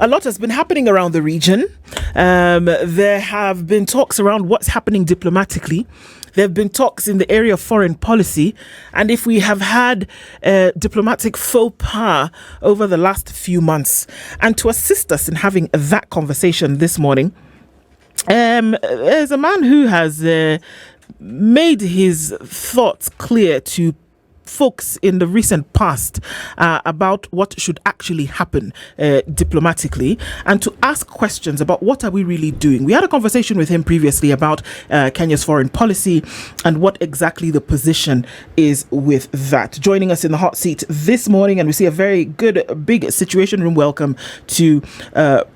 A lot has been happening around the region. There have been talks around what's happening diplomatically. There have been talks in the area of foreign policy. And if we have had diplomatic faux pas over the last few months, and to assist us in having that conversation this morning, there's a man who has made his thoughts clear to folks in the recent past about what should actually happen diplomatically, and to ask questions about what are we really doing. We had a conversation with him previously about Kenya's foreign policy and what exactly the position is with that. Joining us in the hot seat this morning, and we see a very good big situation room welcome to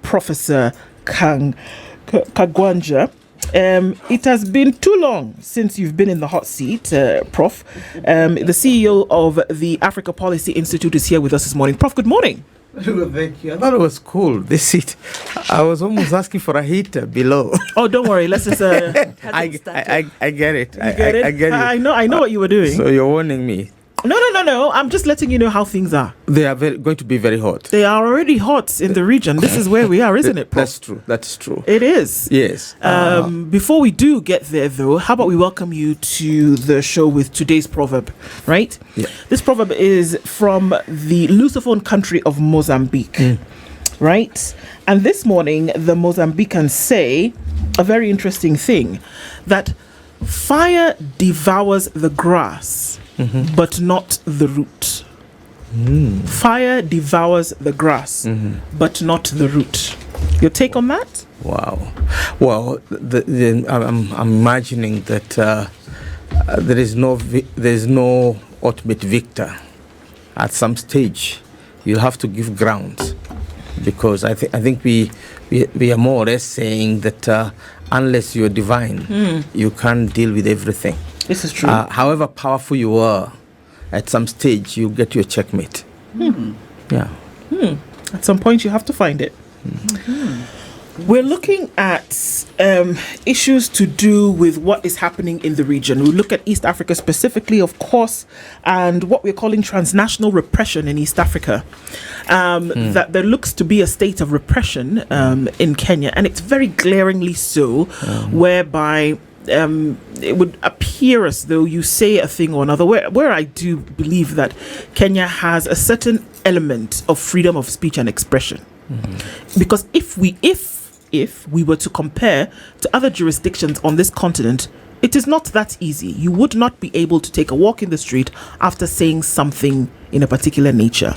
Professor Kagwanja. It has been too long since you've been in the hot seat, Prof. The CEO of the Africa Policy Institute is here with us this morning. Prof, good morning. Thank you. I thought it was cool, this seat. I was almost asking for a heater below. Oh, don't worry. Let's just... I get it. I get it? I know what you were doing. So you're warning me. No. I'm just letting you know how things are. They are going to be very hot. They are already hot in the region. This is where we are, isn't it, Prof? That's true. That's true. It is. Yes. Before we do get there, though, how about we welcome you to the show with today's proverb, right? Yeah. This proverb is from the Lusophone country of Mozambique, right? And this morning, the Mozambicans say a very interesting thing, that fire devours the grass, but not the root. Fire devours the grass, but not the root. Your take on that? Wow. Well, I'm imagining that there is no ultimate victor. At some stage, you'll have to give ground, because I think we are more or less saying that unless you're divine, you can't deal with everything. This is true. However powerful you are, at some stage you get your checkmate. Yeah. At some point you have to find it. We're looking at issues to do with what is happening in the region. We look at East Africa specifically, of course, and what we're calling transnational repression in East Africa. That there looks to be a state of repression in Kenya, and it's very glaringly so, whereby it would appear as though you say a thing or another, where I do believe that Kenya has a certain element of freedom of speech and expression. Because if we were to compare to other jurisdictions on this continent, it is not that easy. You would not be able to take a walk in the street after saying something in a particular nature.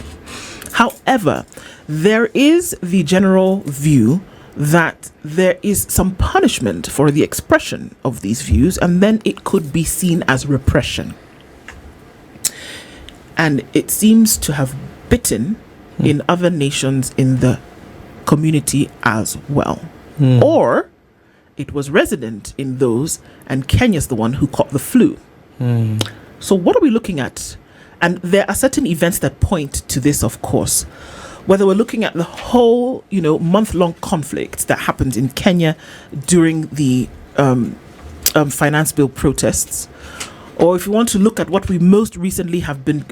However, there is the general view that there is some punishment for the expression of these views, and then it could be seen as repression. And it seems to have bitten in other nations in the community as well. Or it was resident in those, and Kenya's the one who caught the flu. So what are we looking at? And there are certain events that point to this, of course. Whether we're looking at the whole, month-long conflict that happened in Kenya during the finance bill protests, or if you want to look at what we most recently have been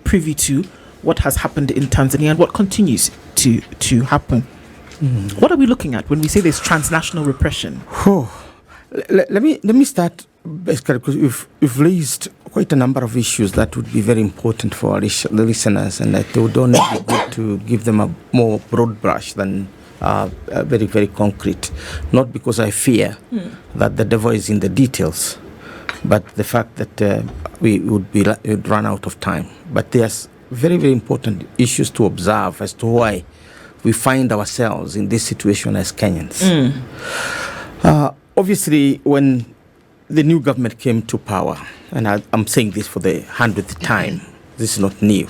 privy to, what has happened in Tanzania and what continues to happen. What are we looking at when we say there's transnational repression? Let me start, basically, because you've raised quite a number of issues that would be very important for the listeners, and that they would only be good to give them a more broad brush than very, very concrete. Not because I fear that the devil is in the details, but the fact that we would run out of time. But there's very, very important issues to observe as to why we find ourselves in this situation as Kenyans. Obviously, when the new government came to power, and I'm saying this for the 100th time, this is not new,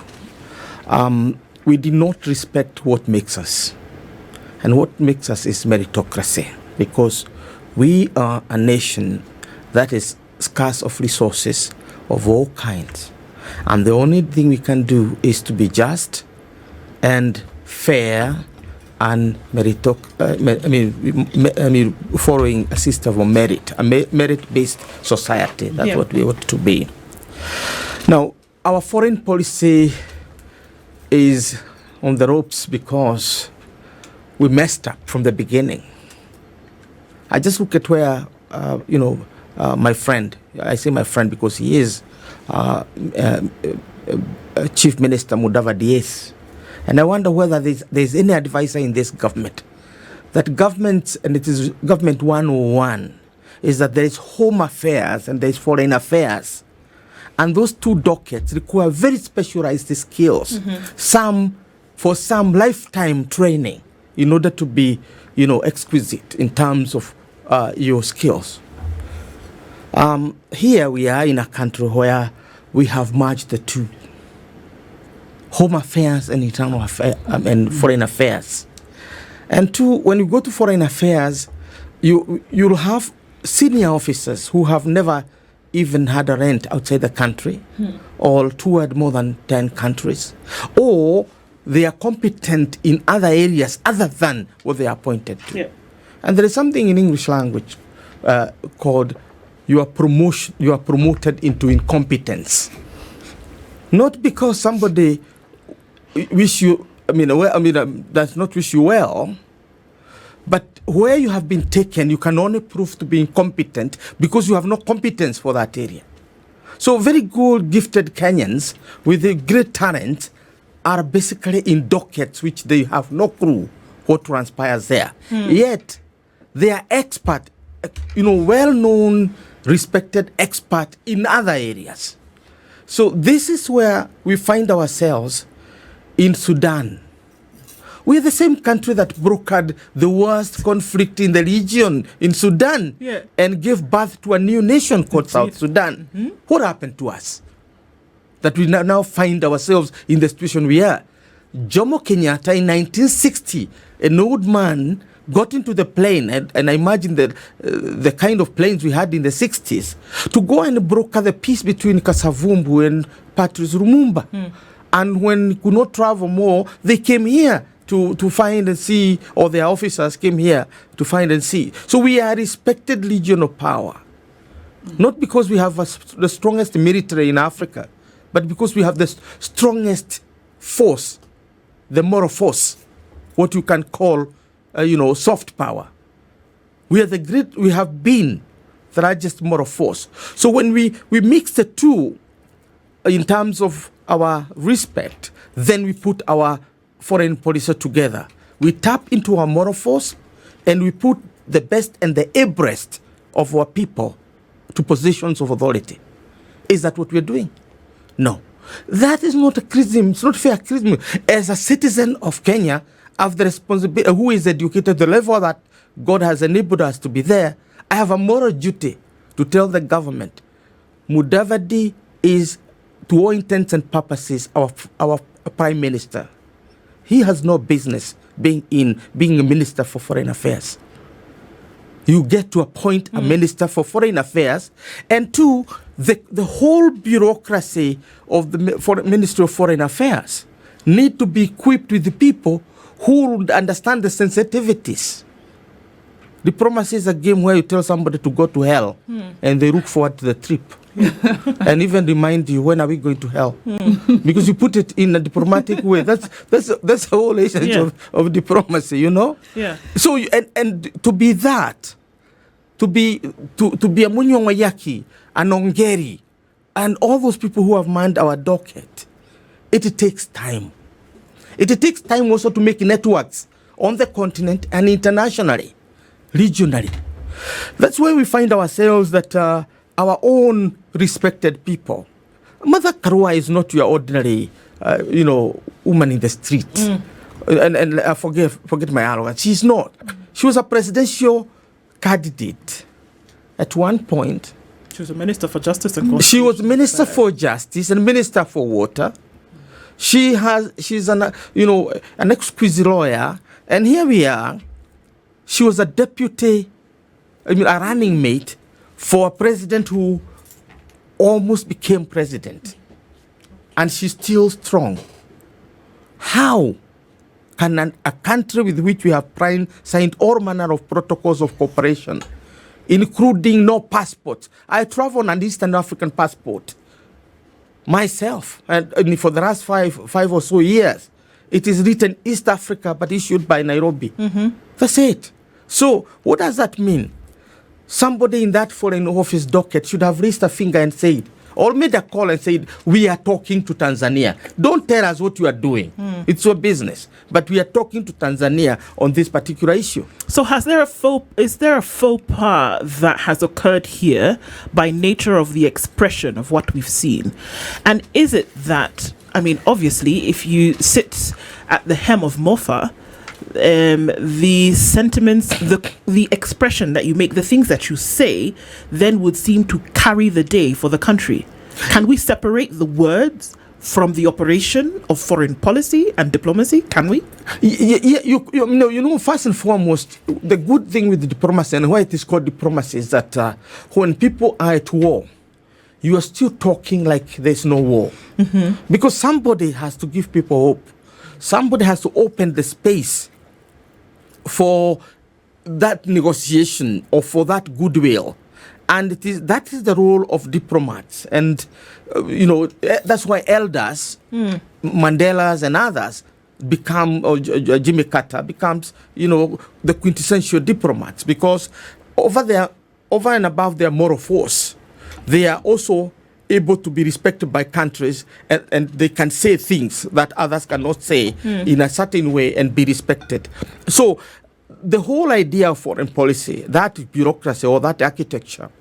we did not respect what makes us. And what makes us is meritocracy, because we are a nation that is scarce of resources of all kinds. And the only thing we can do is to be just and fair and following a system of merit, a merit-based society. That's what we ought to be. Now, our foreign policy is on the ropes because we messed up from the beginning. I just look at where, my friend, I say my friend because he is Chief Minister Mudavadi is. And I wonder whether there's any advisor in this government. That government, and it is government 101, is that there is home affairs and there is foreign affairs. And those two dockets require very specialized skills. For some lifetime training in order to be, exquisite in terms of your skills. Here we are in a country where we have merged the two. Home affairs and internal affairs and foreign affairs. And two, when you go to foreign affairs, you'll have senior officers who have never even had a rent outside the country or toured more than 10 countries, or they are competent in other areas other than what they are appointed to. Yeah. And there is something in English language called you are promoted into incompetence. Not because somebody wish you, does not wish you well, but where you have been taken, you can only prove to be incompetent because you have no competence for that area. So very good, gifted Kenyans with a great talent are basically in dockets which they have no clue what transpires there. Yet, they are expert, well-known, respected expert in other areas. So this is where we find ourselves in Sudan. We're the same country that brokered the worst conflict in the region in Sudan and gave birth to a new nation called South Sudan. What happened to us? That we now find ourselves in the situation we are. Jomo Kenyatta in 1960, an old man got into the plane, and I imagine the kind of planes we had in the 60s, to go and broker the peace between Kasavumbu and Patrice Lumumba. And when he could not travel more, they came here to find and see, or their officers came here to find and see. So we are a respected legion of power. Not because we have the strongest military in Africa, but because we have the strongest force, the moral force, what you can call, soft power. We have been the largest moral force. So when we mix the two in terms of our respect, then we put our foreign policy together. We tap into our moral force and we put the best and the abreast of our people to positions of authority. Is that what we're doing? No. That is not a criticism. It's not fair criticism. As a citizen of Kenya, I have the responsibility, who is educated to the level that God has enabled us to be there, I have a moral duty to tell the government, Mudavadi is, to all intents and purposes, our prime minister. He has no business being a minister for foreign affairs. You get to appoint a minister for foreign affairs, and two, the whole bureaucracy of the Ministry of Foreign Affairs need to be equipped with the people who would understand the sensitivities. Diplomacy is a game where you tell somebody to go to hell and they look forward to the trip and even remind you, when are we going to hell? Because you put it in a diplomatic way. That's the whole essence of diplomacy, Yeah. So and to be that, to be a Munyongwayaki, an Ongeri, and all those people who have manned our docket, it takes time. It takes time also to make networks on the continent and internationally, regionally. That's where we find ourselves that our own respected people. Mother Karua is not your ordinary, woman in the street. And I forget my arrogance. She's not. She was a presidential candidate at one point. She was a minister for justice and constitution. She was minister for justice and minister for water. She's an exquisite lawyer, and here we are. She was a deputy, a running mate for a president who almost became president, and she's still strong. How can a country with which we have signed all manner of protocols of cooperation, including no passports? I travel on an Eastern African passport myself, and for the last five or so years, it is written East Africa but issued by Nairobi. That's it. So what does that mean? Somebody in that foreign office docket should have raised a finger and said, or made a call and said, we are talking to Tanzania. Don't tell us what you are doing. It's your business. But we are talking to Tanzania on this particular issue. So is there a faux pas that has occurred here by nature of the expression of what we've seen? And is it that, I mean, obviously, if you sit at the hem of Mofa, the sentiments, the expression that you make, the things that you say, then would seem to carry the day for the country. Can we separate the words from the operation of foreign policy and diplomacy? Can we? Yeah, you know, first and foremost, the good thing with the diplomacy and why it is called diplomacy is that when people are at war, you are still talking like there's no war. Because somebody has to give people hope. Somebody has to open the space for that negotiation or for that goodwill. And that is the role of diplomats. And, that's why elders, Mandelas and others, become, or Jimmy Carter becomes, the quintessential diplomats. Because over and above their moral force, they are also able to be respected by countries, and they can say things that others cannot say in a certain way and be respected. So the whole idea of foreign policy, that bureaucracy or that architecture,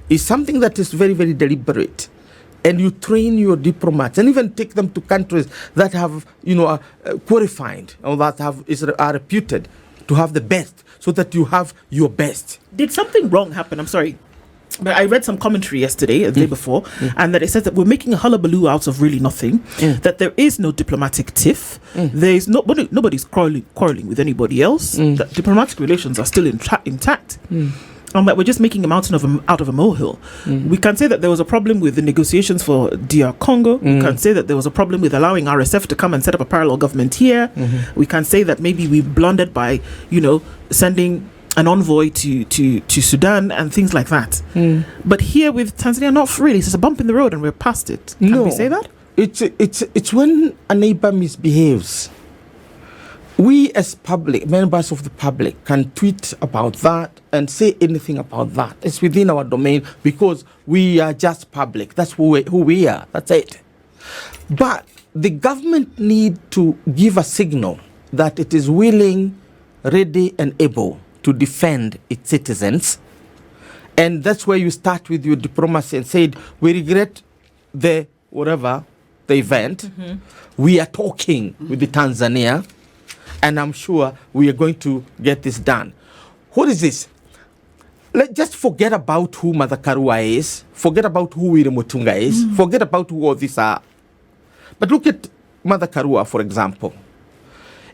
is something that is very, very deliberate. And you train your diplomats and even take them to countries that have, qualified or that are reputed to have the best, so that you have your best. Did something wrong happen? I'm sorry. But I read some commentary yesterday, the day before, and that it says that we're making a hullabaloo out of really nothing, that there is no diplomatic tiff, there is nobody's quarreling with anybody else, that diplomatic relations are still intact, and that we're just making a mountain out of a molehill. We can say that there was a problem with the negotiations for DR Congo. We can say that there was a problem with allowing RSF to come and set up a parallel government here. We can say that maybe we blundered by, sending an envoy to Sudan and things like that. But here with Tanzania, not really. It's just a bump in the road and we're past it. Can we say that? It's when a neighbor misbehaves. We as members of the public can tweet about that and say anything about that. It's within our domain because we are just public. That's who we are. That's it. But the government need to give a signal that it is willing, ready and able to defend its citizens. And that's where you start with your diplomacy and said, we regret the event. We are talking with the Tanzania, and I'm sure we are going to get this done. What is this? Let's just forget about who Mother Karua is, forget about who William Mutunga is, forget about who all these are. But look at Mother Karua, for example.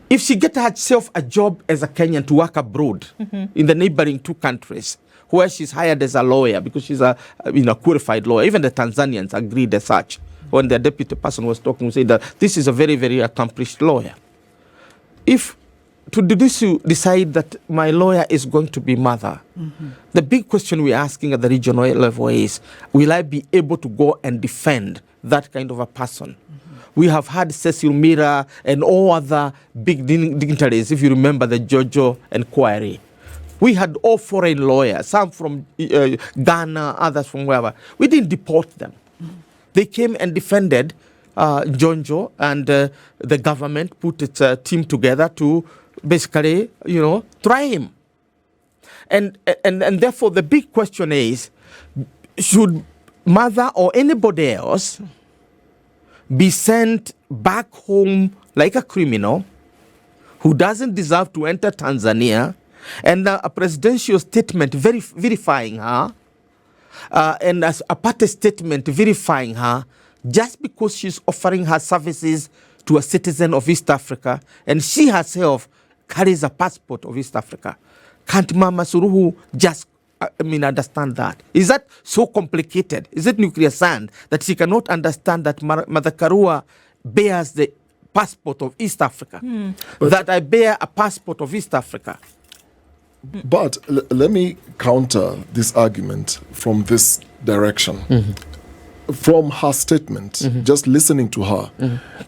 If she gets herself a job as a Kenyan to work abroad in the neighboring two countries, where she's hired as a lawyer because she's a qualified lawyer, even the Tanzanians agreed as such. When the deputy person was talking, said that this is a very, very accomplished lawyer. If to decide that my lawyer is going to be mother, the big question we're asking at the regional level is, will I be able to go and defend that kind of a person? We have had Cecil Mira and all other big dignitaries, if you remember the Jojo and Kwari. We had all foreign lawyers, some from Ghana, others from wherever. We didn't deport them. They came and defended Jonjo, and the government put its team together to basically, try him. And therefore the big question is, should Mother or anybody else be sent back home like a criminal who doesn't deserve to enter Tanzania, and a presidential statement verifying her, and as a party statement verifying her, just because she's offering her services to a citizen of East Africa, and she herself carries a passport of East Africa? Can't Mama Suluhu just understand that? Is that so complicated? Is it nuclear sand that she cannot understand that Mother Karua bears the passport of East Africa? That I bear a passport of East Africa? But let me counter this argument from this direction. From her statement, just listening to her,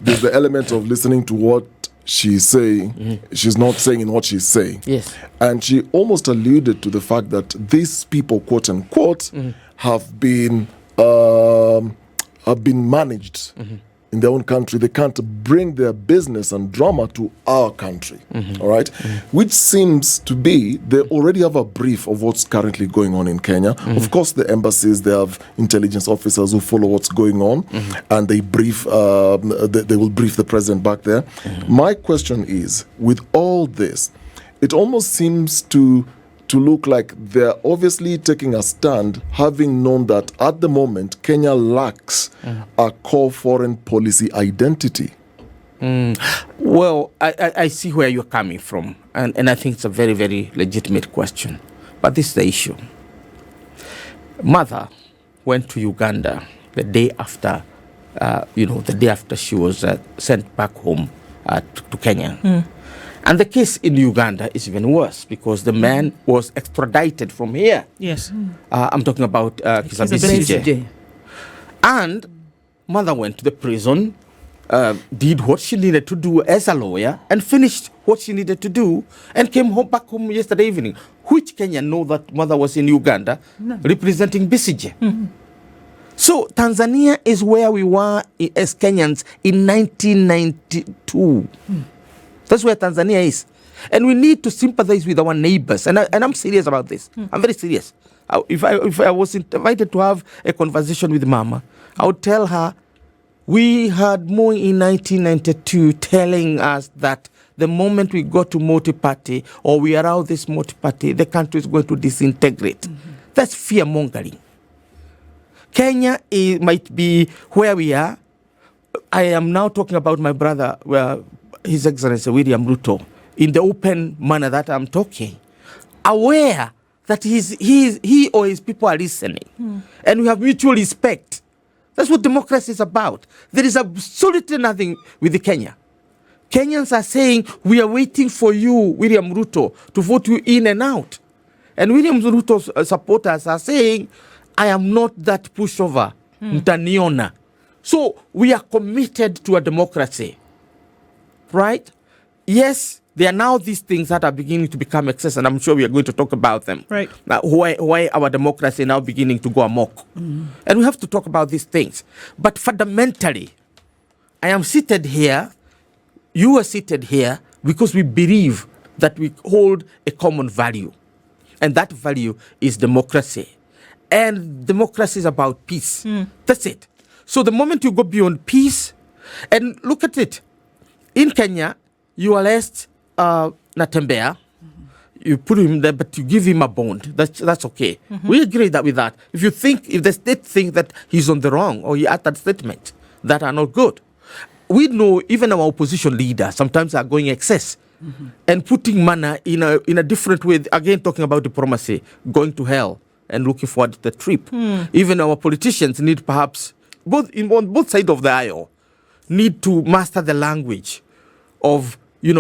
there's the element of listening to what she's saying, she's not saying in what she's saying. Yes. And she almost alluded to the fact that these people, quote unquote, have been managed in their own country. They can't bring their business and drama to our country, all right? Which seems to be, they already have a brief of what's currently going on in Kenya. Of course, the embassies, they have intelligence officers who follow what's going on, and they brief, they will brief the president back there. My question is, with all this, it almost seems to look like they're obviously taking a stand, having known that at the moment Kenya lacks a core foreign policy identity. Well, I see where you're coming from, and I think it's a very, very legitimate question. But this is the issue. Mother went to Uganda the day after, the day after she was sent back home to Kenya. And the case in Uganda is even worse because the man was extradited from here. Yes. I'm talking about Kizza Besigye. And mother went to the prison, did what she needed to do as a lawyer, and finished what she needed to do, and came back home yesterday evening. Which Kenyan know that mother was in Uganda representing Besigye? So Tanzania is where we were as Kenyans in 1992. That's where Tanzania is. And we need to sympathize with our neighbors. And I'm serious about this. I'm very serious. If I was invited to have a conversation with Mama, I would tell her, we had Moi in 1992 telling us that the moment we go to multi-party or we allow this multi-party, the country is going to disintegrate. That's fear-mongering. Kenya might be where we are. I am now talking about my brother, His Excellency William Ruto, in the open manner that I'm talking, aware that he or his people are listening, and we have mutual respect. That's what democracy is about. There is absolutely nothing with Kenya. Kenyans are saying, we are waiting for you, William Ruto, to vote you in and out. And William Ruto's supporters are saying, I am not that pushover, mtaniona. So we are committed to a democracy. Right? Yes, there are now these things that are beginning to become excess, and I'm sure we are going to talk about them. Right. Why our democracy is now beginning to go amok. And we have to talk about these things. But fundamentally, I am seated here, you are seated here, because we believe that we hold a common value. And that value is democracy. And democracy is about peace. That's it. So the moment you go beyond peace, and look at it, in Kenya, you arrest Natembeya, you put him there, but you give him a bond. That's okay. We agree with that. If the state thinks that he's on the wrong or he uttered statements that are not good, we know even our opposition leaders sometimes are going excess and putting manner in a different way. Again, talking about diplomacy, going to hell and looking forward to the trip. Even our politicians need perhaps on both sides of the aisle need to master the language of, you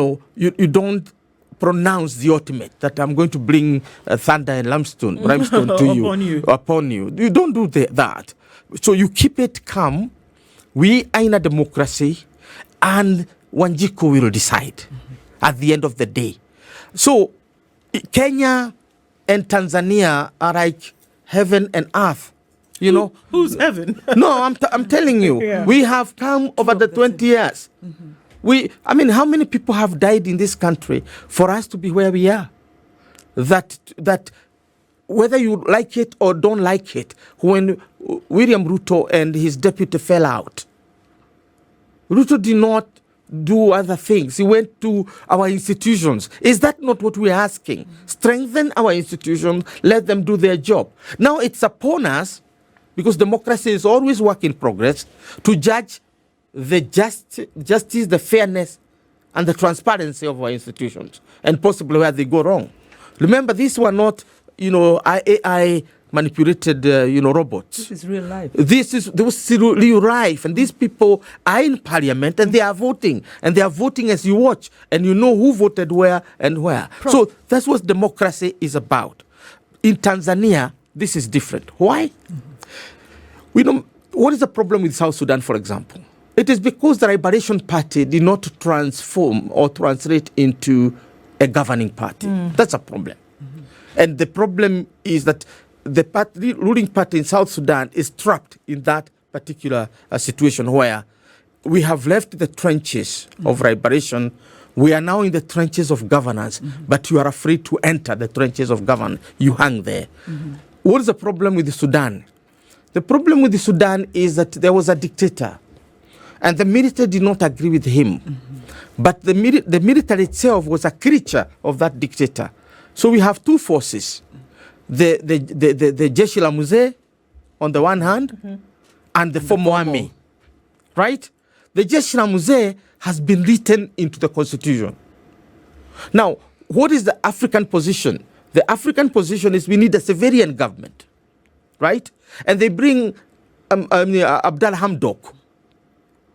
don't pronounce the ultimate, that I'm going to bring thunder and limestone to upon you. You don't do that. So you keep it calm. We are in a democracy, and Wanjiku will decide at the end of the day. So Kenya and Tanzania are like heaven and earth. Who's heaven? No, I'm telling you, we have come over the 20 years. How many people have died in this country for us to be where we are? That whether you like it or don't like it, when William Ruto and his deputy fell out, Ruto did not do other things. He went to our institutions. Is that not what we're asking? Strengthen our institutions, let them do their job. Now it's upon us, because democracy is always work in progress, to judge the justice, the fairness, and the transparency of our institutions, and possibly where they go wrong. Remember, these were not, AI manipulated, robots. This is real life. This was real life, and these people are in parliament, and they are voting, as you watch, and you know who voted where and where. Prof. So that's what democracy is about. In Tanzania, this is different. Why? We know what is the problem with South Sudan, for example. It is because the Liberation Party did not transform or translate into a governing party. That's a problem. And the problem is that the ruling party in South Sudan is trapped in that particular situation where we have left the trenches of liberation. We are now in the trenches of governance, but you are afraid to enter the trenches of governance. You hang there. What is the problem with Sudan? The problem with Sudan is that there was a dictator, and the military did not agree with him. But the military itself was a creature of that dictator. So we have two forces, the Jeshi la Mzee on the one hand, and the former army, right? The Jeshi la Mzee has been written into the constitution. Now, what is the African position? The African position is we need a civilian government, right? And they bring Abdal Hamdok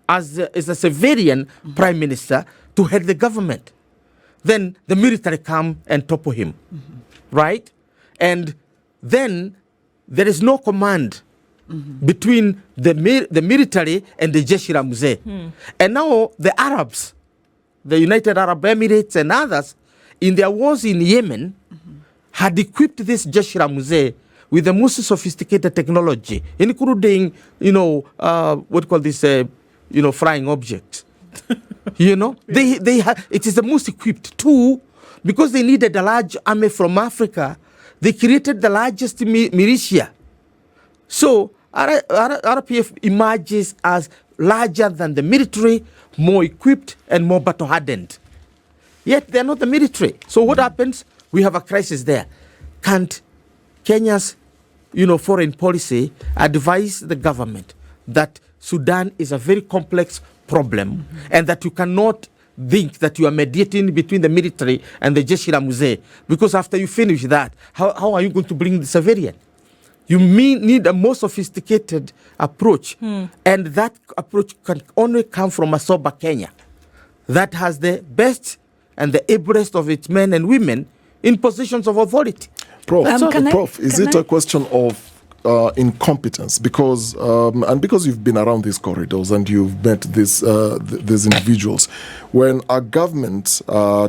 as a civilian prime minister to head the government. Then the military come and topple him, right? And then there is no command between the military and the Jeshi la Mzee. And now the Arabs, the United Arab Emirates and others, in their wars in Yemen, had equipped this Jeshi la Mzee with the most sophisticated technology, including, what we call this, flying objects. It is the most equipped too, because they needed a large army from Africa. They created the largest militia. So RPF emerges as larger than the military, more equipped and more battle hardened. Yet they're not the military. So what happens? We have a crisis there. Can't Kenya's foreign policy advise the government that Sudan is a very complex problem and that you cannot think that you are mediating between the military and the Jeshi la Mzee, because after you finish that, how are you going to bring the civilian? You need a more sophisticated approach, and that approach can only come from a sober Kenya that has the best and the ablest of its men and women in positions of authority. Prof, is it a question of incompetence? Because you've been around these corridors and you've met these individuals, when a government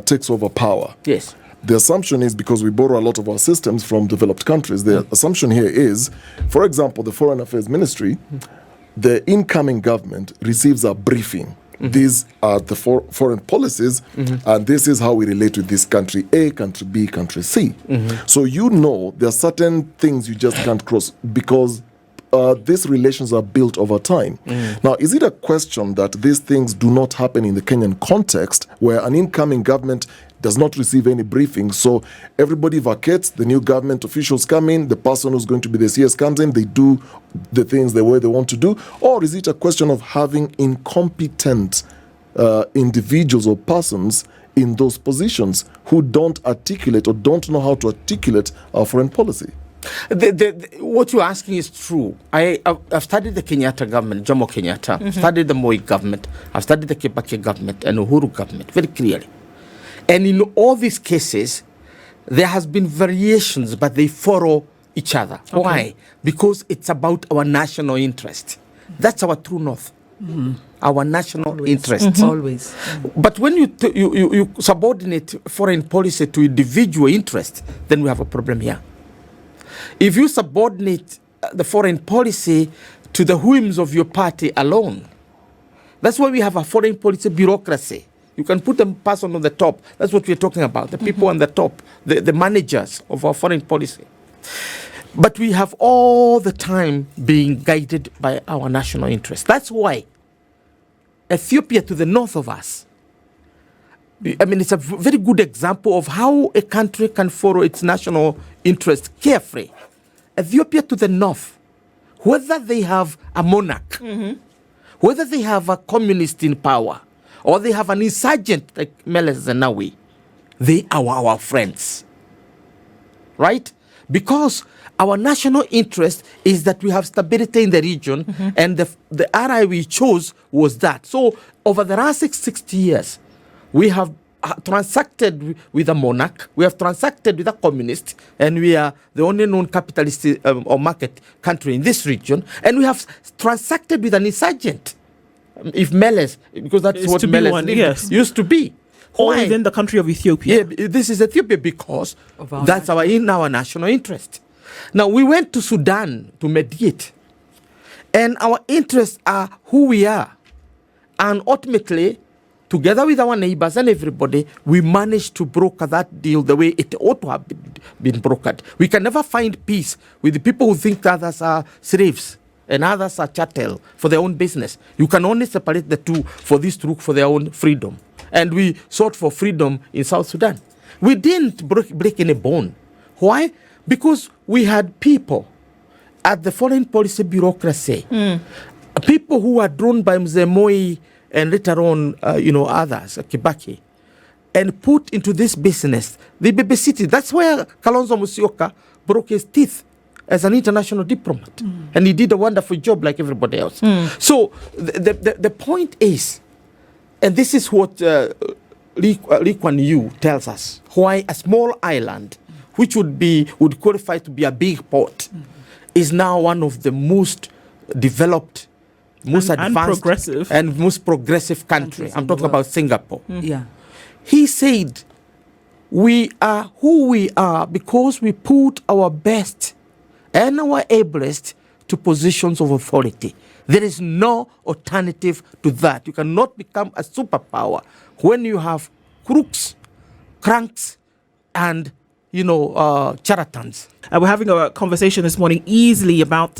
takes over power, yes, the assumption is, because we borrow a lot of our systems from developed countries, the assumption here is, for example, the Foreign Affairs Ministry, the incoming government receives a briefing. These are the foreign policies, and this is how we relate with this country A, country B, country C. So there are certain things you just can't cross because these relations are built over time. Now, is it a question that these things do not happen in the Kenyan context, where an incoming government does not receive any briefing, so everybody vacates, the new government officials come in, the person who's going to be the CS comes in, they do the things the way they want to do? Or is it a question of having incompetent individuals or persons in those positions who don't articulate or don't know how to articulate our foreign policy? What you're asking is true. I've studied the Kenyatta government, Jomo Kenyatta, studied the Moi government, I've studied the Kibaki government and Uhuru government very clearly. And in all these cases, there has been variations, but they follow each other. Okay. Why? Because it's about our national interest. That's our true north. Our national interest. Always. But when you subordinate foreign policy to individual interest, then we have a problem here. If you subordinate the foreign policy to the whims of your party alone, that's why we have a foreign policy bureaucracy. You can put a person on the top. That's what we're talking about, the people on the top, the managers of our foreign policy. But we have all the time being guided by our national interest. That's why Ethiopia to the north of us, it's a very good example of how a country can follow its national interest carefree. Ethiopia to the north, whether they have a monarch, whether they have a communist in power, or they have an insurgent like Meles Zenawi, they are our friends. Right? Because our national interest is that we have stability in the region, and the ally we chose was that. So over the last 60 years, we have transacted with a monarch, we have transacted with a communist, and we are the only known capitalist or market country in this region, and we have transacted with an insurgent. if Meles, because that's It's what to be Meles one, yes. used to be. Or Why? within the country of Ethiopia. Yeah, this is Ethiopia because Of our that's our national interest. Now, we went to Sudan to mediate, and our interests are who we are. And ultimately, together with our neighbors and everybody, we managed to broker that deal the way it ought to have been brokered. We can never find peace with the people who think others are slaves and others are chattel for their own business. You can only separate the two for these to look for their own freedom. And we sought for freedom in South Sudan. We didn't break any bone. Why? Because we had people at the foreign policy bureaucracy, people who were drawn by Mzee Moi and later on, others, Kibaki, and put into this business. They babysitted. That's where Kalonzo Musyoka broke his teeth as an international diplomat. And he did a wonderful job like everybody else. So the point is, and this is what Lee Kuan Yew tells us, why a small island, which would qualify to be a big port, is now one of the most developed, most advanced, and most progressive country. I'm talking about Singapore. Yeah. He said, we are who we are because we put our best and our ablest to positions of authority. There is no alternative to that. You cannot become a superpower when you have crooks, cranks, and charlatans. We're having a conversation this morning easily about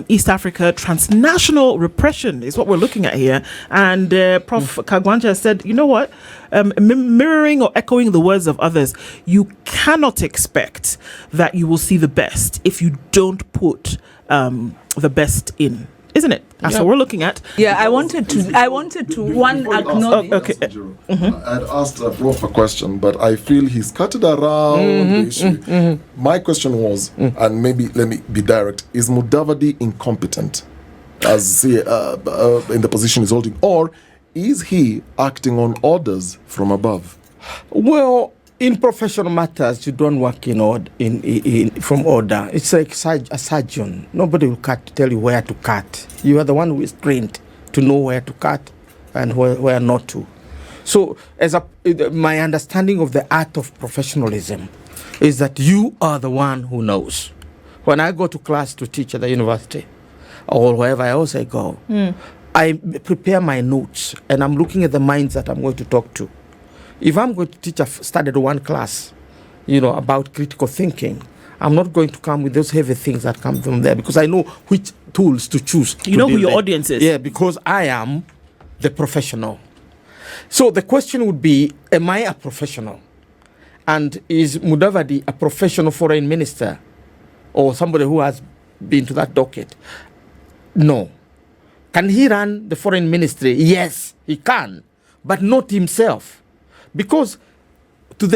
East Africa transnational repression is what we're looking at here. And Prof. Kagwanja said, you know what? Mirroring or echoing the words of others, you cannot expect that you will see the best if you don't put the best in. Isn't it? That's what we're looking at. Yeah, I wanted to one acknowledge. Okay. I had asked Prof a question, but I feel he's scattered around the issue. My question was, and maybe let me be direct: is Mudavadi incompetent, as in the position he's holding, or is he acting on orders from above? Well, in professional matters, you don't work from order. It's like a surgeon. Nobody will tell you where to cut. You are the one who is trained to know where to cut and where not to. So, my understanding of the art of professionalism is that you are the one who knows. When I go to class to teach at the university or wherever else I go, I prepare my notes and I'm looking at the minds that I'm going to talk to. If I'm going to teach a Standard 1 class, about critical thinking, I'm not going to come with those heavy things that come from there because I know which tools to choose. You know who your audience is. Yeah, because I am the professional. So the question would be, am I a professional? And is Mudavadi a professional foreign minister or somebody who has been to that docket? No. Can he run the foreign ministry? Yes, he can, but not himself. Because to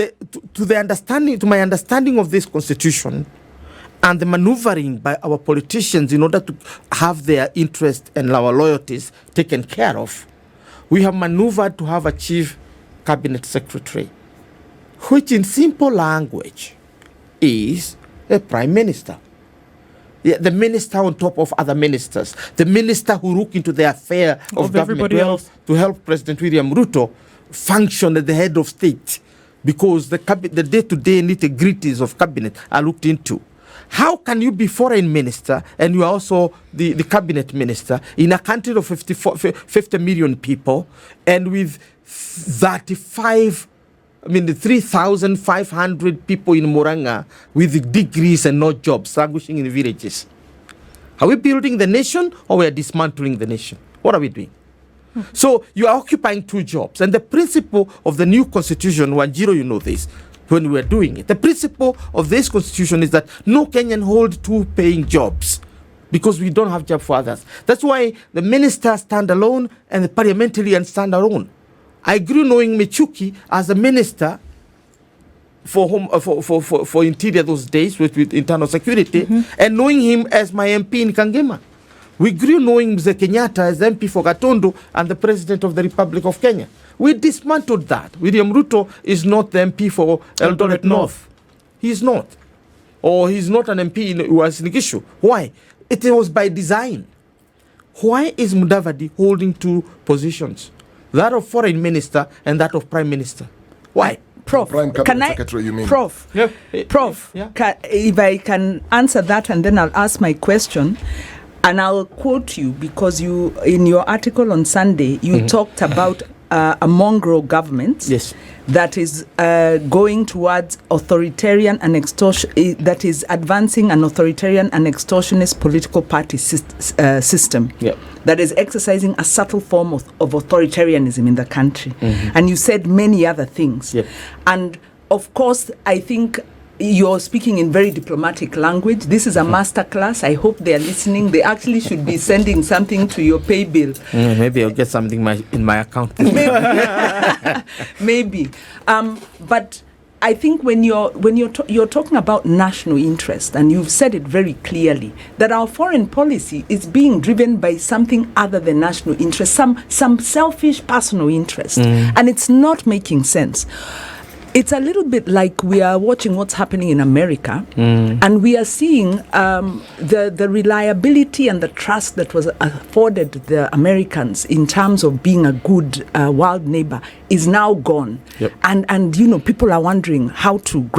my understanding of this constitution and the maneuvering by our politicians in order to have their interests and our loyalties taken care of, we have maneuvered to have a chief cabinet secretary, which in simple language is a prime minister. Yeah, the minister on top of other ministers, the minister who look into the affair of government to help President William Ruto function at the head of state, because the day-to-day nitty-gritties of cabinet are looked into. How can you be foreign minister and you are also the cabinet minister in a country of 50 million people and with 3,500 people in Muranga with degrees and no jobs, languishing in villages? Are we building the nation or we are dismantling the nation? What are we doing? So you are occupying two jobs. And the principle of the new constitution, Wanjiro, you know this, when we were doing it, the principle of this constitution is that no Kenyan hold two paying jobs because we don't have job for others. That's why the ministers stand alone and the parliamentarians stand alone. I grew knowing Michuki as a minister for interior those days with internal security, and knowing him as my MP in Kangema. We grew knowing Mzee Kenyatta as MP for Gatundu and the President of the Republic of Kenya. We dismantled that. William Ruto is not the MP for Eldoret North. He's not. Or he's not an MP in Uasin Gishu. Why? It was by design. why is Mudavadi holding two positions? That of foreign minister and that of prime minister. Why? Prof, Prime can Cabinet I, Secretary, you mean? Prof, Yeah. Prof, Yeah. If I can answer that and then I'll ask my question, and I'll quote you because you, in your article on Sunday, you talked about a mongrel government Yes. that is going towards authoritarian and extortion, that is advancing an authoritarian and extortionist political party system. Yeah. That is exercising a subtle form of authoritarianism in the country. And you said many other things. Yep. And of course, I think you're speaking in very diplomatic language. This is a master class. I hope they're listening. They actually should be sending something to your pay bill. Maybe I'll get something in my account. Maybe. But I think when you're talking about national interest, and you've said it very clearly, that our foreign policy is being driven by something other than national interest, some selfish personal interest, and it's not making sense. It's a little bit like we are watching what's happening in America, and we are seeing the reliability and the trust that was afforded the Americans in terms of being a good world neighbor is now gone. Yep. And people are wondering how to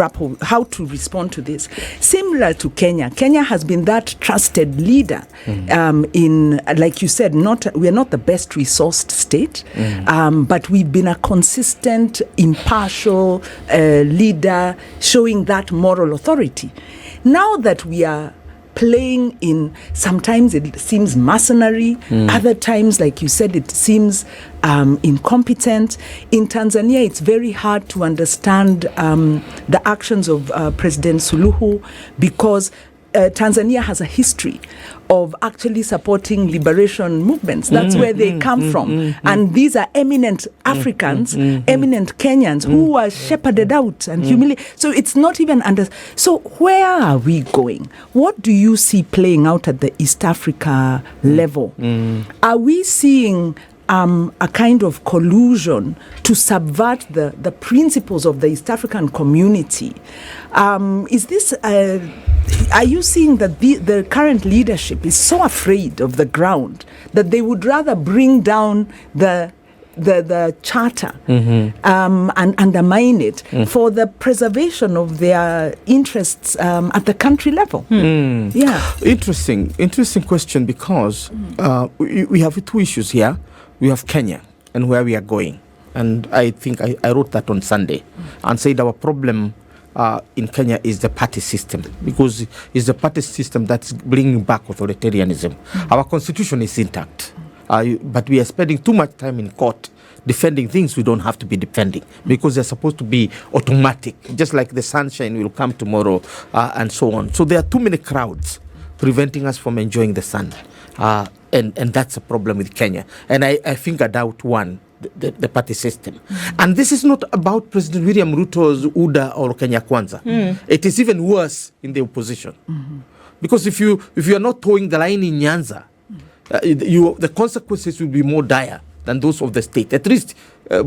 respond to this. Similar to Kenya. Kenya has been that trusted leader in, like you said, we are not the best resourced state, but we've been a consistent, impartial leader showing that moral authority. Now that we are playing in, sometimes it seems mercenary, other times, like you said, it seems incompetent. In Tanzania, it's very hard to understand the actions of President Suluhu, because Tanzania has a history of actually supporting liberation movements. That's where they come from. And these are eminent Africans, eminent Kenyans who were shepherded out and humiliated. So it's not even So where are we going? What do you see playing out at the East Africa level? Are we seeing a kind of collusion to subvert the principles of the East African community? Is this... are you seeing that the current leadership is so afraid of the ground that they would rather bring down the charter and undermine it for the preservation of their interests at the country level? Yeah. Interesting question, because we have two issues here. We have Kenya and where we are going. And I think I wrote that on Sunday and said our problem in Kenya is the party system, because it's the party system that's bringing back authoritarianism. Our constitution is intact, but we are spending too much time in court defending things we don't have to be defending, because they're supposed to be automatic, just like the sunshine will come tomorrow and so on. So there are too many crowds preventing us from enjoying the sun, and that's a problem with Kenya. And I fingered out one, the party system. And this is not about President William Ruto's UDA or Kenya Kwanza. It is even worse in the opposition. Because if you are not towing the line in Nyanza, the consequences will be more dire than those of the state. At least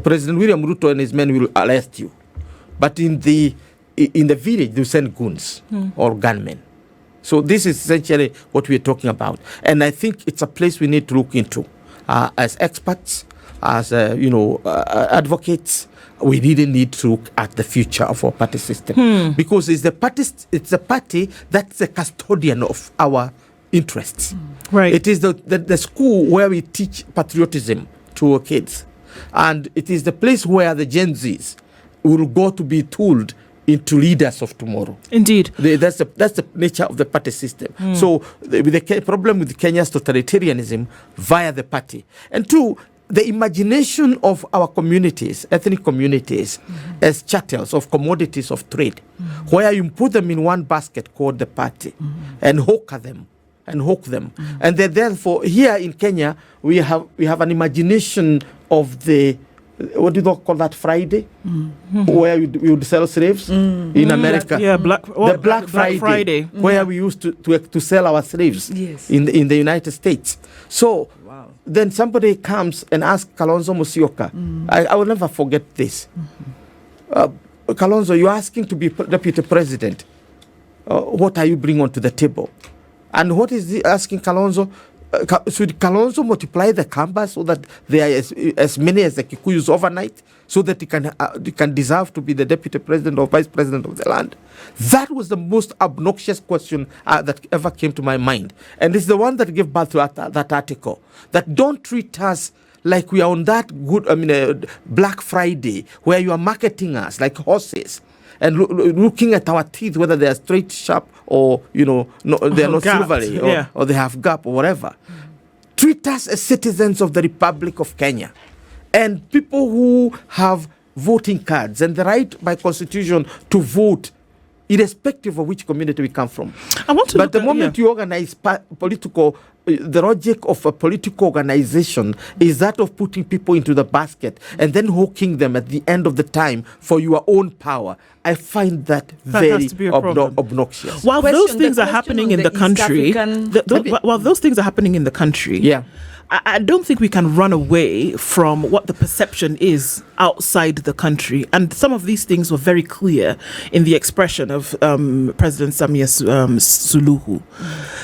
President William Ruto and his men will arrest you. But in the village, they send goons or gunmen. So this is essentially what we're talking about. And I think it's a place we need to look into as experts, as advocates. We really need to look at the future of our party system, because it's the party that's the custodian of our interests. Right. It is the school where we teach patriotism to our kids, and it is the place where the Gen Zs will go to be tooled into leaders of tomorrow. Indeed. That's the nature of the party system. So the problem with Kenya's totalitarianism via the party. And two, the imagination of our communities, ethnic communities, as chattels of commodities of trade, where you put them in one basket called the party and hawk them. And therefore, here in Kenya, we have an imagination of the, what do you call that, Friday, where we would sell slaves in America. Black Friday, where we used to sell our slaves in the United States. So then somebody comes and asks Kalonzo Musyoka, I will never forget this. Kalonzo, you're asking to be deputy president. What are you bringing onto the table? And what is he asking Kalonzo? should Kalonzo multiply the Kambas so that there are as many as the Kikuyus overnight, so that he can deserve to be the deputy president or vice president of the land? That was the most obnoxious question that ever came to my mind. And it's the one that gave birth to that article, that don't treat us like we are on that Black Friday, where you are marketing us like horses and looking at our teeth, whether they are straight, sharp, or they are not silvery, or they have gap or whatever. Treat us as citizens of the Republic of Kenya, and people who have voting cards and the right by constitution to vote, irrespective of which community we come from. But the moment you organize political, the logic of a political organization is that of putting people into the basket and then hawking them at the end of the time for your own power. I find that very obnoxious. While those things are happening in the country, while those things are happening in the country, I don't think we can run away from what the perception is outside the country. And some of these things were very clear in the expression of President Samia Suluhu,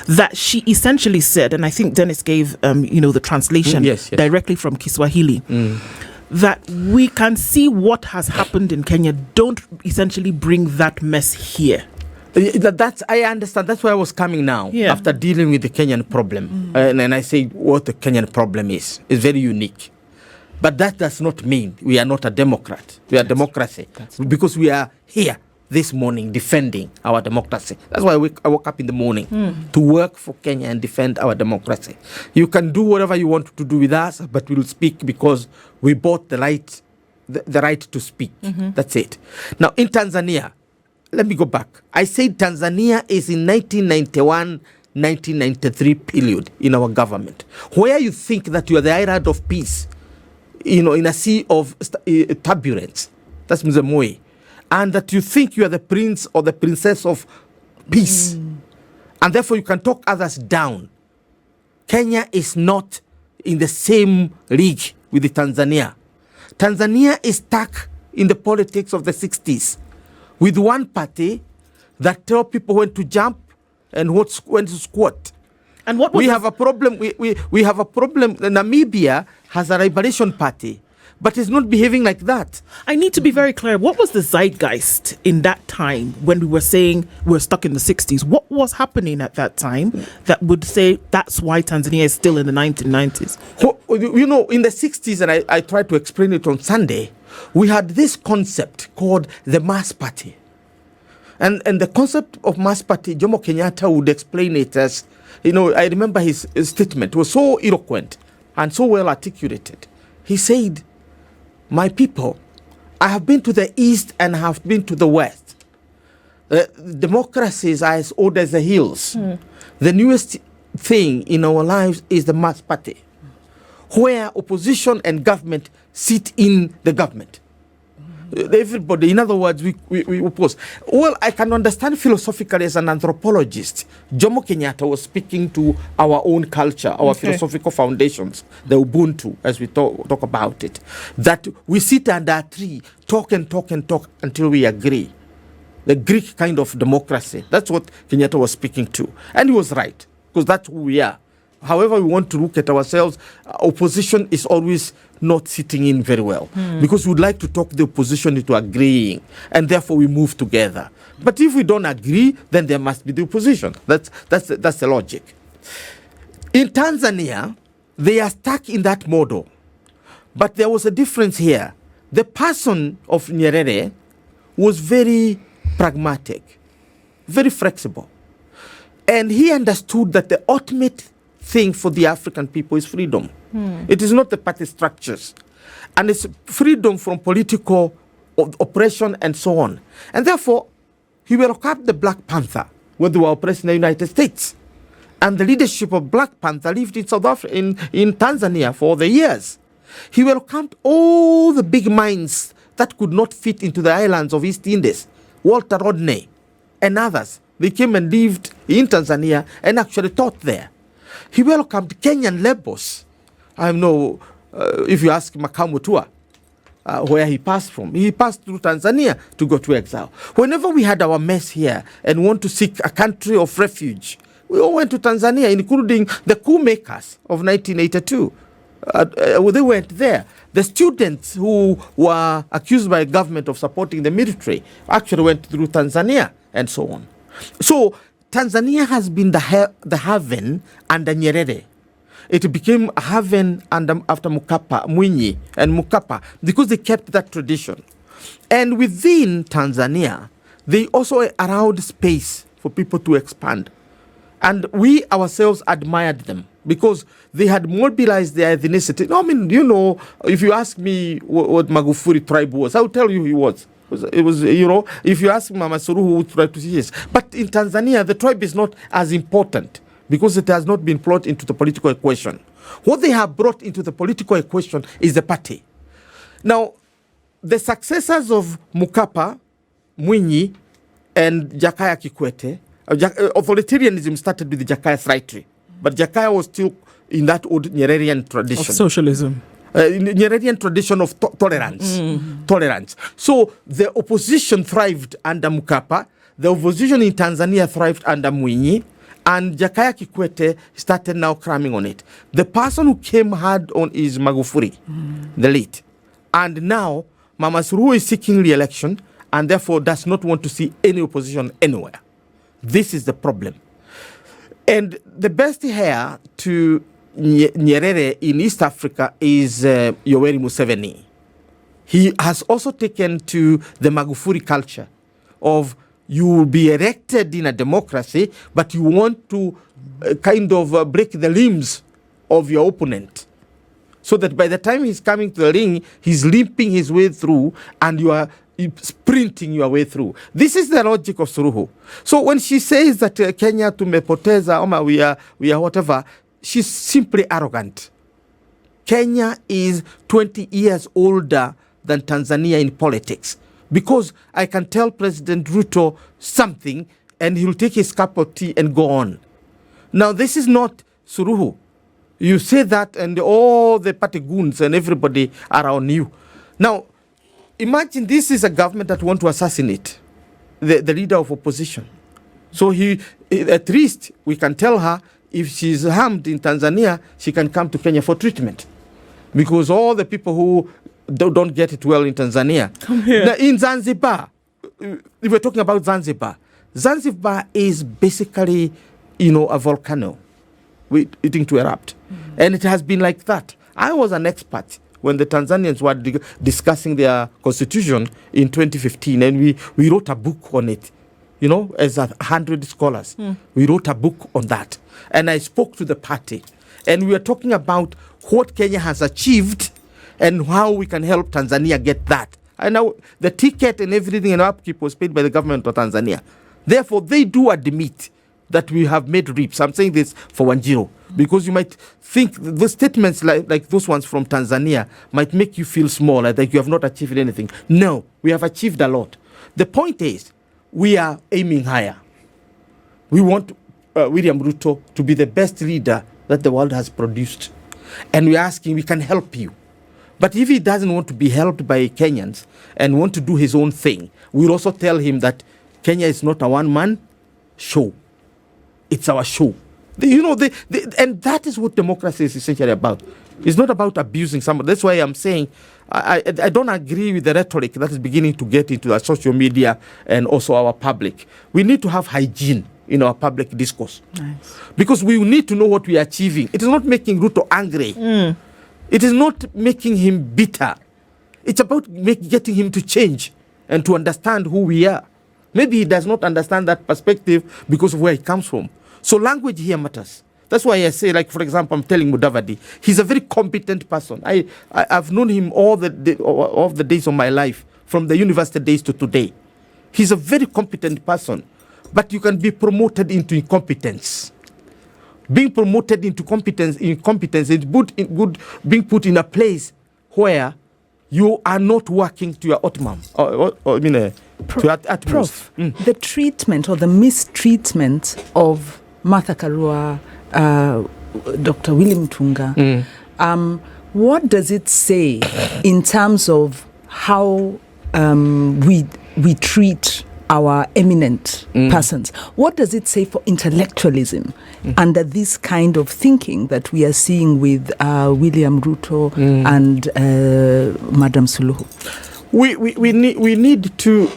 that she essentially said, and I think Dennis gave the translation directly from Kiswahili, that we can see what has happened in Kenya. Don't essentially bring that mess here. I understand. That's where I was coming now, after dealing with the Kenyan problem. And I say what the Kenyan problem is. It's very unique. But that does not mean we are not a democrat. We are democracy. Because we are here this morning defending our democracy. That's why I woke up in the morning to work for Kenya and defend our democracy. You can do whatever you want to do with us, but we'll speak because we bought the right to speak. That's it. Now, in Tanzania, let me go back. I said Tanzania is in 1991-1993 period in our government, where you think that you are the island of peace, in a sea of turbulence. That's Mzee, and that you think you are the prince or the princess of peace, and therefore you can talk others down. Kenya is not in the same league with the Tanzania. Tanzania is stuck in the politics of the 60s. With one party that tell people when to jump and when to squat. And what we have a problem. We have a problem. Namibia has a liberation party, but it's not behaving like that. I need to be very clear. What was the zeitgeist in that time when we were saying we're stuck in the 60s? What was happening at that time that would say that's why Tanzania is still in the 1990s? In the 60s, and I tried to explain it on Sunday, we had this concept called the mass party. And the concept of mass party, Jomo Kenyatta would explain it as, I remember his statement was so eloquent and so well articulated. He said, "My people, I have been to the east and have been to the west. Democracies are as old as the hills. The newest thing in our lives is the mass party, where opposition and government sit in the government. Everybody, in other words, we oppose." Well, I can understand philosophically as an anthropologist. Jomo Kenyatta was speaking to our own culture, our philosophical foundations, the Ubuntu, as we talk about it. That we sit under a tree, talk until we agree. The Greek kind of democracy. That's what Kenyatta was speaking to. And he was right, because that's who we are. However we want to look at ourselves, opposition is always not sitting in very well, because we would like to talk the opposition into agreeing, and therefore we move together. But if we don't agree, then there must be the opposition. That's the logic. In Tanzania, they are stuck in that model. But there was a difference here. The person of Nyerere was very pragmatic, very flexible. And he understood that the ultimate thing for the African people is freedom. It is not the party structures. And it's freedom from political oppression and so on. And therefore, he welcomed the Black Panther when they were oppressed in the United States. And the leadership of Black Panther lived in South Africa, in Tanzania for the years. He welcomed all the big minds that could not fit into the islands of East Indies. Walter Rodney and others. They came and lived in Tanzania and actually taught there. He welcomed Kenyan labors. I know if you ask Makamu Tua, where he passed from, he passed through Tanzania to go to exile. Whenever we had our mess here and want to seek a country of refuge, We all went to Tanzania, including the coup makers of 1982. They went there. The students who were accused by government of supporting the military actually went through Tanzania and so on. So Tanzania has been the haven under Nyerere. It became a haven after Mwinyi and Mkapa because they kept that tradition. And within Tanzania, they also allowed space for people to expand. And we ourselves admired them because they had mobilized their ethnicity. I mean, you know, if you ask me what Magufuli tribe was, I'll tell you he was. It was, you know, if you ask Mama Suluhu who tried to see this. But in Tanzania, the tribe is not as important because it has not been brought into the political equation. What they have brought into the political equation is the party. Now, the successors of Mkapa, Mwinyi, and Jakaya Kikwete, authoritarianism started with the Jakaya Thrity, but Jakaya was still in that old Nyererian tradition. Of socialism. Nyererian tradition of tolerance. Tolerance. So the opposition thrived under Mkapa, the opposition in Tanzania thrived under Mwinyi, and Jakaya Kikwete started now cramming on it. The person who came hard on is Magufuli, the late. And now Mama Suluhu is seeking re-election and therefore does not want to see any opposition anywhere. This is the problem. And the best heir to Nyerere in East Africa is Yoweri Museveni. He has also taken to the Magufuli culture of you will be elected in a democracy, but you want to break the limbs of your opponent. So that by the time he's coming to the ring, he's limping his way through and you are sprinting your way through. This is the logic of Suluhu. So when she says that Kenya tumepoteza, we are whatever, she's simply arrogant. Kenya is 20 years older than Tanzania in politics. Because I can tell President Ruto something and he'll take his cup of tea and go on. Now, this is not Suluhu. You say that and all the party goons and everybody are on you. Now, imagine this is a government that want to assassinate the leader of opposition. So at least we can tell her if she's harmed in Tanzania, she can come to Kenya for treatment. Because all the people who don't get it well in Tanzania. Come here. Now, in Zanzibar, if we're talking about Zanzibar, Zanzibar is basically, a volcano waiting to erupt. And it has been like that. I was an expert when the Tanzanians were discussing their constitution in 2015, and we wrote a book on it, as 100 scholars. We wrote a book on that. And I spoke to the party. And we were talking about what Kenya has achieved and how we can help Tanzania get that. And now the ticket and everything and upkeep was paid by the government of Tanzania. Therefore, they do admit that we have made reaps. I'm saying this for Wanjiru, because you might think the statements like those ones from Tanzania might make you feel small, like you have not achieved anything. No, we have achieved a lot. The point is, we are aiming higher. We want William Ruto to be the best leader that the world has produced. And we're asking, we can help you. But if he doesn't want to be helped by Kenyans and want to do his own thing, we'll also tell him that Kenya is not a one-man show. It's our show. And that is what democracy is essentially about. It's not about abusing somebody. That's why I'm saying I don't agree with the rhetoric that is beginning to get into our social media and also our public. We need to have hygiene in our public discourse. Nice. Because we need to know what we are achieving. It is not making Ruto angry. It is not making him bitter. It's about getting him to change and to understand who we are. Maybe he does not understand that perspective because of where he comes from. So language here matters. That's why I say, like, for example, I'm telling Mudavadi, he's a very competent person. I've known him all the days of my life, from the university days to today. He's a very competent person. But you can be promoted into incompetence. Being promoted into incompetence is being put in a place where you are not working to your optimum. To your utmost. Prof, the treatment or the mistreatment of Martha Karua, Dr. William Tunga, what does it say in terms of how we treat our eminent persons. What does it say for intellectualism under this kind of thinking that we are seeing with William Ruto and Madam Suluhu? We need to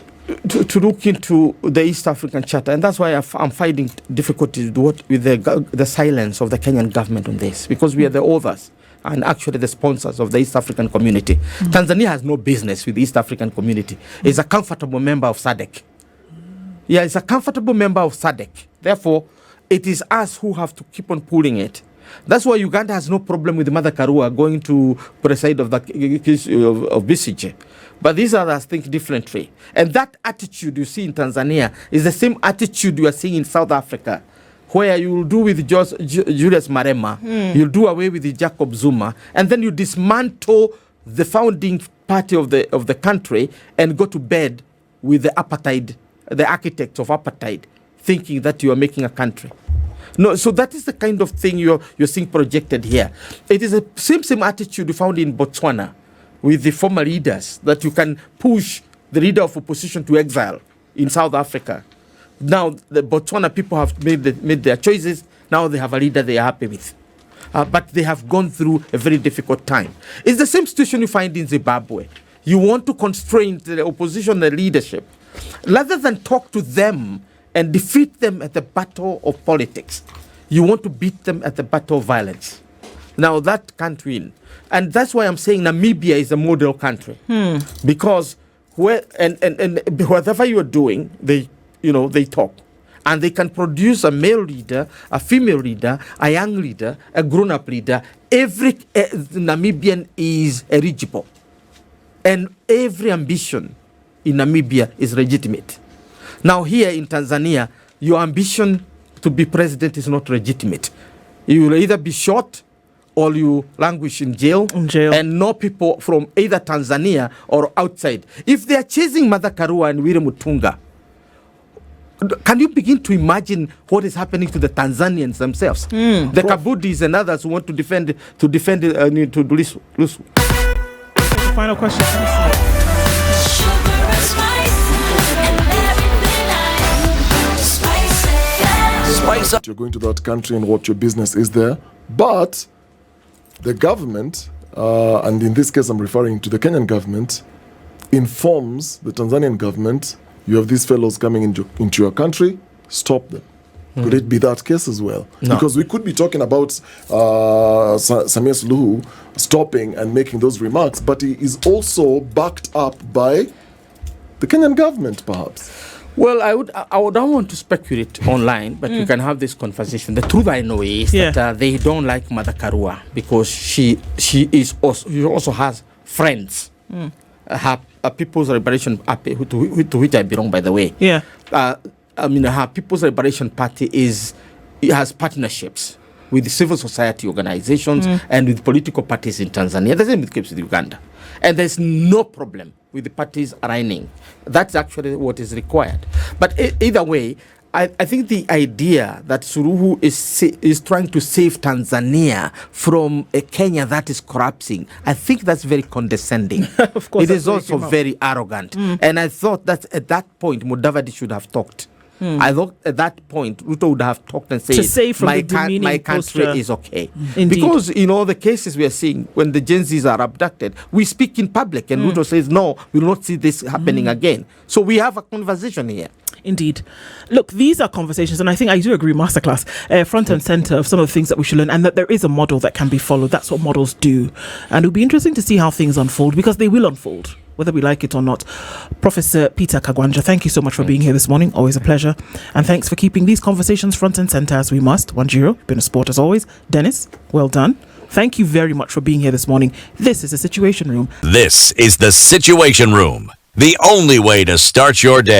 look into the East African Charter, and that's why I'm finding difficulties with the silence of the Kenyan government on this, because we are the authors and actually the sponsors of the East African community. Tanzania has no business with the East African community. It's a comfortable member of SADC. Yeah, it's a comfortable member of SADC. Therefore, it is us who have to keep on pulling it. That's why Uganda has no problem with Mother Karua going to preside of the of BCG. But these others think differently. And that attitude you see in Tanzania is the same attitude you are seeing in South Africa, where you will do with Julius Marema, you'll do away with Jacob Zuma, and then you dismantle the founding party of the country and go to bed with the apartheid, the architects of apartheid, thinking that you are making a country. No, so that is the kind of thing you're seeing projected here. It is the same attitude you found in Botswana with the former leaders, that you can push the leader of opposition to exile in South Africa. Now the Botswana people have made their choices. Now they have a leader they are happy with. But they have gone through a very difficult time. It's the same situation you find in Zimbabwe. You want to constrain the opposition, the leadership, rather than talk to them and defeat them at the battle of politics. You want to beat them at the battle of violence. Now that can't win. And that's why I'm saying Namibia is a model country. Because whatever you are doing, they talk. And they can produce a male leader, a female leader, a young leader, a grown-up leader. Every Namibian is eligible. And every ambition in Namibia is legitimate. Now here in Tanzania, your ambition to be president is not legitimate. You will either be shot or you languish in jail. And no people from either Tanzania or outside. If they are chasing Mother Karua and William Mutunga, can you begin to imagine what is happening to the Tanzanians themselves? The Kabudis and others who want to defend Lusu. Final question. You're going to that country and what your business is there, but the government, and in this case I'm referring to the Kenyan government, informs the Tanzanian government, you have these fellows coming into your country, stop them. Could it be that case as well? No. Because we could be talking about Samia Suluhu stopping and making those remarks, but he is also backed up by the Kenyan government, perhaps. Well, I don't want to speculate online, but we can have this conversation. The truth I know is that they don't like Mother Karua because she also has friends. Her People's Liberation Party, to which I belong, by the way. Yeah. Her People's Liberation Party has partnerships with civil society organizations and with political parties in Tanzania. The same with Uganda. And there's no problem with the parties aligning. That's actually what is required. But either way, I think the idea that Suluhu is trying to save Tanzania from a Kenya that is collapsing, I think that's very condescending. Of course, it is also very arrogant. And I thought that at that point, Mudavadi should have talked. I thought at that point, Ruto would have talked and said, my country is okay. Indeed. Because in all the cases we are seeing, when the Gen Zs are abducted, we speak in public and Ruto says, no, we will not see this happening again. So we have a conversation here. Indeed. Look, these are conversations, and I think I do agree, masterclass, front and center of some of the things that we should learn, and that there is a model that can be followed. That's what models do. And it'll be interesting to see how things unfold, because they will unfold, whether we like it or not. Professor Peter Kagwanja, thank you so much for being here this morning. Always a pleasure. And thanks for keeping these conversations front and center as we must. 1-0, you've been a sport as always. Dennis, well done. Thank you very much for being here this morning. This is the Situation Room. This is the Situation Room, the only way to start your day.